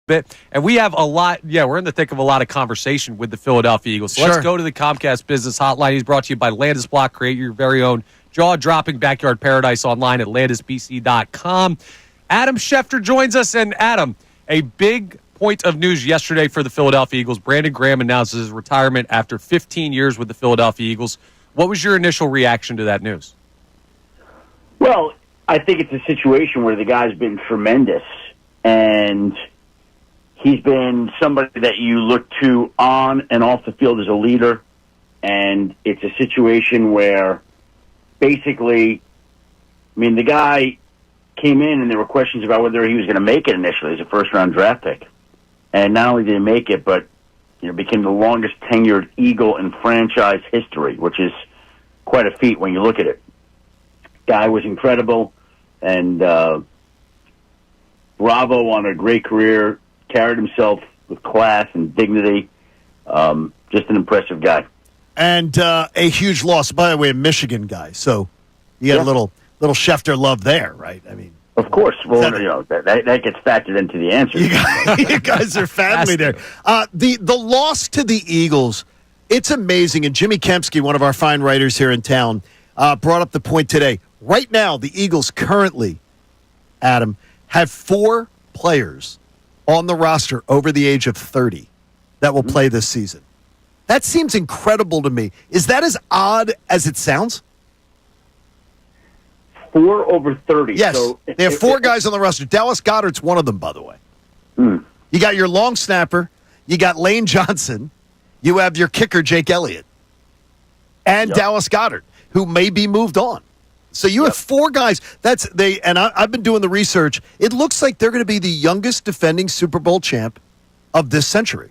bit. And we have a lot, we're in the thick of a lot of conversation with the Philadelphia Eagles. So let's go to the Comcast Business Hotline. He's brought to you by Landis Block. Create your very own jaw-dropping backyard paradise online at landisbc.com. Adam Schefter joins us. And Adam, a big point of news yesterday for the Philadelphia Eagles. Brandon Graham announces his retirement after 15 years with the Philadelphia Eagles. What was your initial reaction to that news? Well, I think it's a situation where the guy's been tremendous, and he's been somebody that you look to on and off the field as a leader, and it's a situation where basically, the guy came in and there were questions about whether he was going to make it initially as a first-round draft pick. And not only did he make it, but became the longest tenured Eagle in franchise history, which is quite a feat when you look at it. Guy was incredible, and bravo on a great career, carried himself with class and dignity. Just an impressive guy. And a huge loss, by the way, a Michigan guy. So you got a little Schefter love there, right? Of course. Well, that gets factored into the answer. You guys are family there. The loss to the Eagles, it's amazing. And Jimmy Kempsky, one of our fine writers here in town, brought up the point today. Right now, the Eagles currently, Adam, have 4 players on the roster over the age of 30 that will play this season. That seems incredible to me. Is that as odd as it sounds? 4 over 30. Yes. So they have 4 guys on the roster. Dallas Goedert's one of them, by the way. You got your long snapper. You got Lane Johnson. You have your kicker, Jake Elliott. And Dallas Goedert, who may be moved on. So you have 4 guys. I've been doing the research. It looks like they're going to be the youngest defending Super Bowl champ of this century.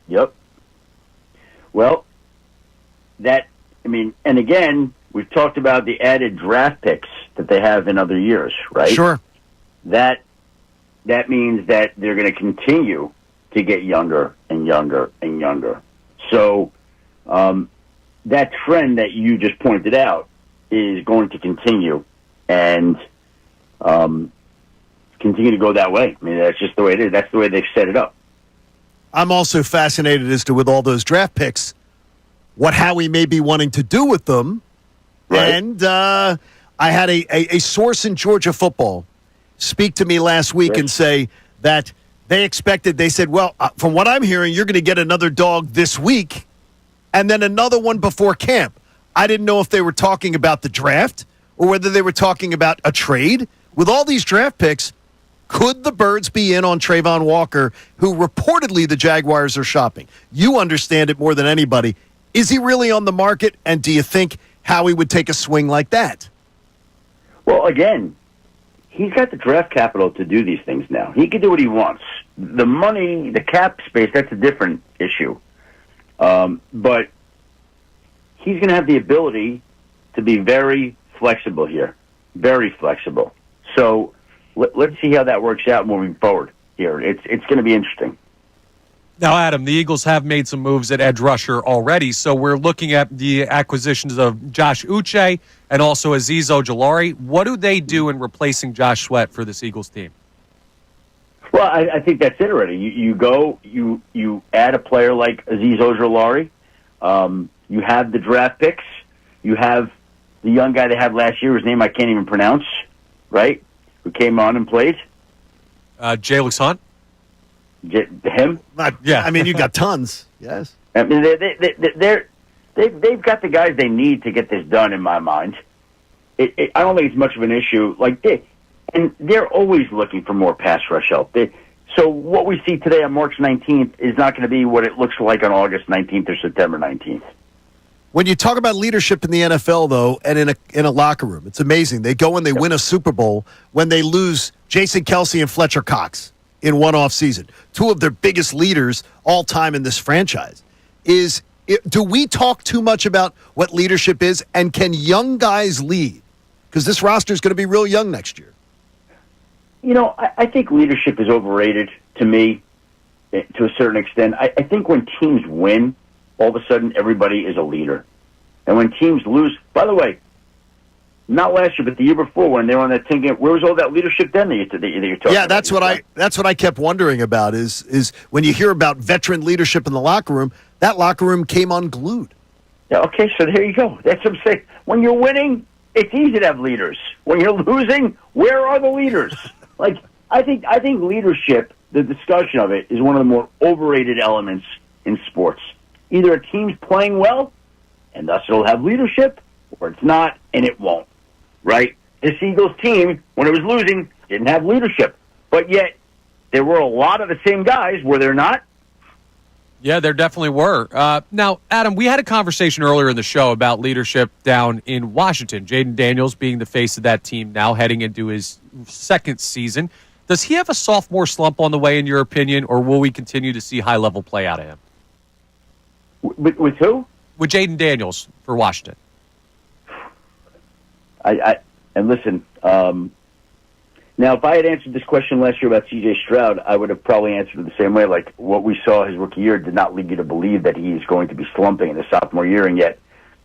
Yep. Well, and again, we've talked about the added draft picks that they have in other years, right? Sure. That means that they're going to continue to get younger and younger and younger. So that trend that you just pointed out is going to continue and continue to go that way. That's just the way it is. That's the way they've set it up. I'm also fascinated as to, with all those draft picks, what Howie may be wanting to do with them. Right. And I had a source in Georgia football speak to me last week and say that they said, well, from what I'm hearing, you're going to get another dog this week and then another one before camp. I didn't know if they were talking about the draft or whether they were talking about a trade. With all these draft picks, could the Birds be in on Trayvon Walker, who reportedly the Jaguars are shopping? You understand it more than anybody. Is he really on the market, and do you think Howie would take a swing like that? Well, again, he's got the draft capital to do these things now. He can do what he wants. The money, the cap space, that's a different issue. But he's going to have the ability to be very flexible here, very flexible. So let's see how that works out moving forward here. It's going to be interesting. Now, Adam, the Eagles have made some moves at edge rusher already, so we're looking at the acquisitions of Josh Uche and also Azeez Ojulari. What do they do in replacing Josh Sweat for this Eagles team? Well, I think that's it already. You add a player like Azeez Ojulari. You have the draft picks. You have the young guy they had last year, whose name I can't even pronounce, right? Who came on and played? Jalix Hunt. Him? You got tons. Yes. They've got the guys they need to get this done. In my mind, I don't think it's much of an issue. And they're always looking for more pass rush help. So what we see today on March 19th is not going to be what it looks like on August 19th or September 19th. When you talk about leadership in the NFL, though, and in a locker room, it's amazing. They go and they win a Super Bowl when they lose Jason Kelce and Fletcher Cox in one off season, 2 of their biggest leaders all time in this franchise. Do we talk too much about what leadership is, and can young guys lead? Because this roster is going to be real young next year. I think leadership is overrated to me to a certain extent. I think when teams win, all of a sudden everybody is a leader. And when teams lose, by the way, not last year, but the year before when they were on that team game. Where was all that leadership then that you're talking Yeah, about? that's what I kept wondering about is when you hear about veteran leadership in the locker room, that locker room came unglued. Yeah, okay, so there you go. That's what I'm saying. When you're winning, it's easy to have leaders. When you're losing, where are the leaders? I think leadership, the discussion of it, is one of the more overrated elements in sports. Either a team's playing well, and thus it'll have leadership, or it's not, and it won't. Right? This Eagles team, when it was losing, didn't have leadership. But yet, there were a lot of the same guys, were there not? Yeah, there definitely were. Now, Adam, we had a conversation earlier in the show about leadership down in Washington. Jaden Daniels being the face of that team now, heading into his second season. Does he have a sophomore slump on the way, in your opinion, or will we continue to see high-level play out of him? With who? With Jaden Daniels for Washington. And listen, now if I had answered this question last year about C.J. Stroud, I would have probably answered it the same way. Like, what we saw his rookie year did not lead you to believe that he's going to be slumping in his sophomore year, and yet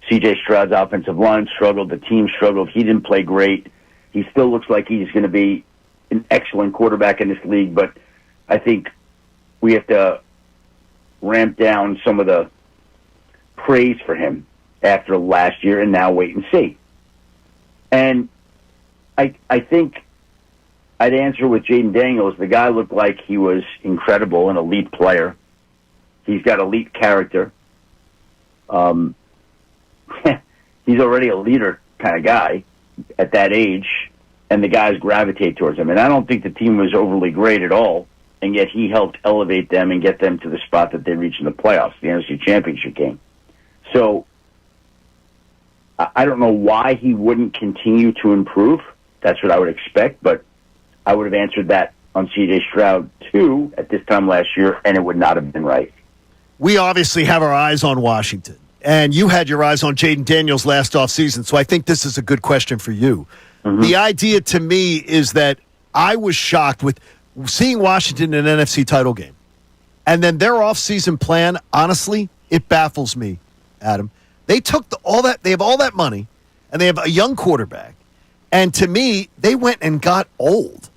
C.J. Stroud's offensive line struggled, the team struggled, he didn't play great. He still looks like he's going to be an excellent quarterback in this league, but I think we have to ramp down some of the praise for him after last year and now wait and see. And I think I'd answer with Jaden Daniels. The guy looked like he was incredible, an elite player. He's got elite character. He's already a leader kind of guy at that age, and the guys gravitate towards him. And I don't think the team was overly great at all, and yet he helped elevate them and get them to the spot that they reached in the playoffs, the NFC Championship game. So I don't know why he wouldn't continue to improve. That's what I would expect, but I would have answered that on C.J. Stroud, too, at this time last year, and it would not have been right. We obviously have our eyes on Washington, and you had your eyes on Jaden Daniels last offseason, so I think this is a good question for you. Mm-hmm. The idea to me is that I was shocked with seeing Washington in an NFC title game, and then their offseason plan, honestly, it baffles me, Adam. They took they have all that money, and they have a young quarterback. And to me, they went and got old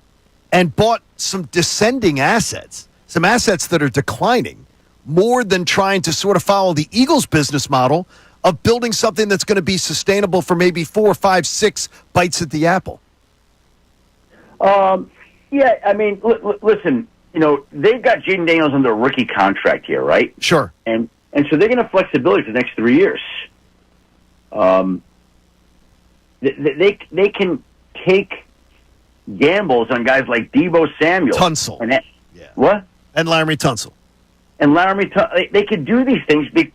and bought some descending assets, some assets that are declining, more than trying to sort of follow the Eagles' business model of building something that's going to be sustainable for maybe 4, 5, 6 bites at the apple. Yeah, I mean, listen, they've got Jaden Daniels under a rookie contract here, right? Sure. And so they're going to have flexibility for the next 3 years. They can take gambles on guys like Deebo Samuel. Tunsil. What? And Laramie Tunsil. And Laramie Tunsil. They could do these things. They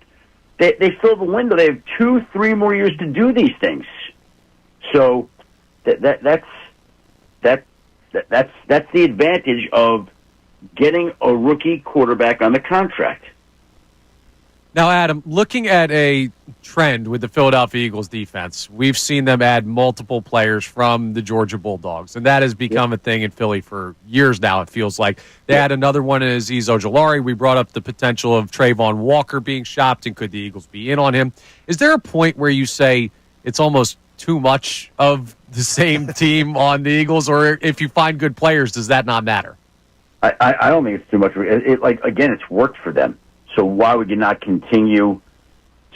fill the window. They have 2-3 more years to do these things. So that's the advantage of getting a rookie quarterback on the contract. Now, Adam, looking at a trend with the Philadelphia Eagles defense, we've seen them add multiple players from the Georgia Bulldogs, and that has become a thing in Philly for years now, it feels like. They had another one in Azeez Ojulari. We brought up the potential of Trayvon Walker being shopped, and could the Eagles be in on him? Is there a point where you say it's almost too much of the same team on the Eagles, or if you find good players, does that not matter? I don't think it's too much. Again, it's worked for them. So why would you not continue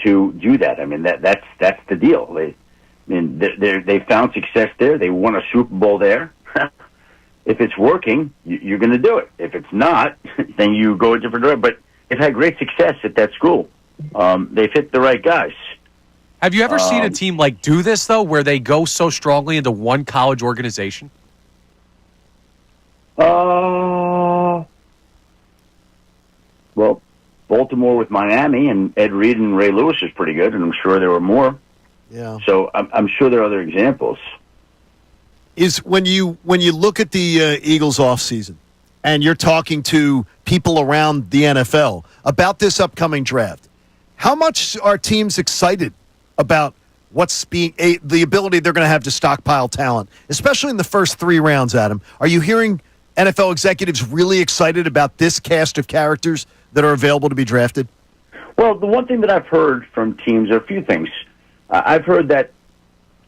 to do that? I mean, that's the deal. They found success there. They won a Super Bowl there. If it's working, you're going to do it. If it's not, then you go a different direction. But they've had great success at that school. They've hit the right guys. Have you ever seen a team do this, though, where they go so strongly into one college organization? Well, Baltimore with Miami and Ed Reed and Ray Lewis is pretty good, and I'm sure there were more. Yeah. So I'm sure there are other examples. Is when you look at the Eagles offseason and you're talking to people around the NFL about this upcoming draft, how much are teams excited about what's the ability they're going to have to stockpile talent, especially in the first 3 rounds, Adam? Are you hearing NFL executives really excited about this cast of characters that are available to be drafted? Well, the one thing that I've heard from teams are a few things. I've heard that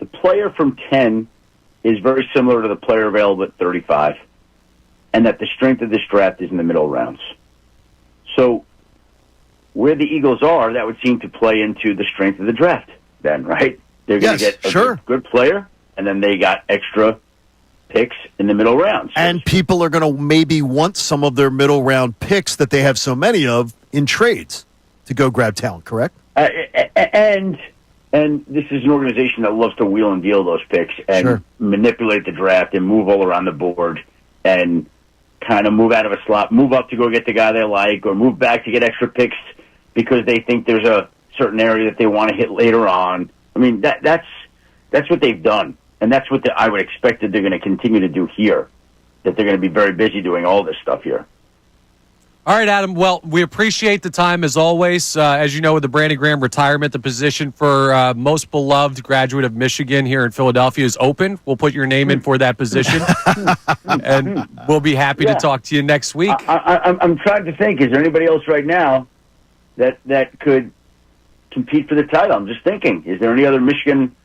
the player from 10 is very similar to the player available at 35, and that the strength of this draft is in the middle rounds. So where the Eagles are, that would seem to play into the strength of the draft then, right? They're going to get a good player, and then they got extra picks in the middle rounds. And people are going to maybe want some of their middle round picks that they have so many of in trades to go grab talent, correct? And this is an organization that loves to wheel and deal those picks and manipulate the draft and move all around the board and kind of move out of a slot, move up to go get the guy they like, or move back to get extra picks because they think there's a certain area that they want to hit later on. I mean, that's what they've done. And that's what I would expect that they're going to continue to do here, that they're going to be very busy doing all this stuff here. All right, Adam. Well, we appreciate the time as always. As you know, with the Brandon Graham retirement, the position for most beloved graduate of Michigan here in Philadelphia is open. We'll put your name in for that position, and we'll be happy to talk to you next week. I'm trying to think. Is there anybody else right now that could compete for the title? I'm just thinking. Is there any other Michigan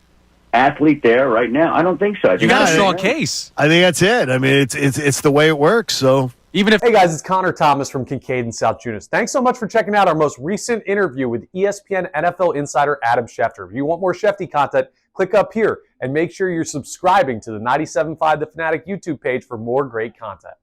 athlete there right now? I don't think so. You got a strong case. I think that's it. I mean, it's the way it works. So even if, hey guys, it's Connor Thomas from Kincade and Salciunas. Thanks so much for checking out our most recent interview with ESPN NFL insider Adam Schefter. If you want more Shefty content, click up here and make sure you're subscribing to the 97.5 The Fanatic YouTube page for more great content.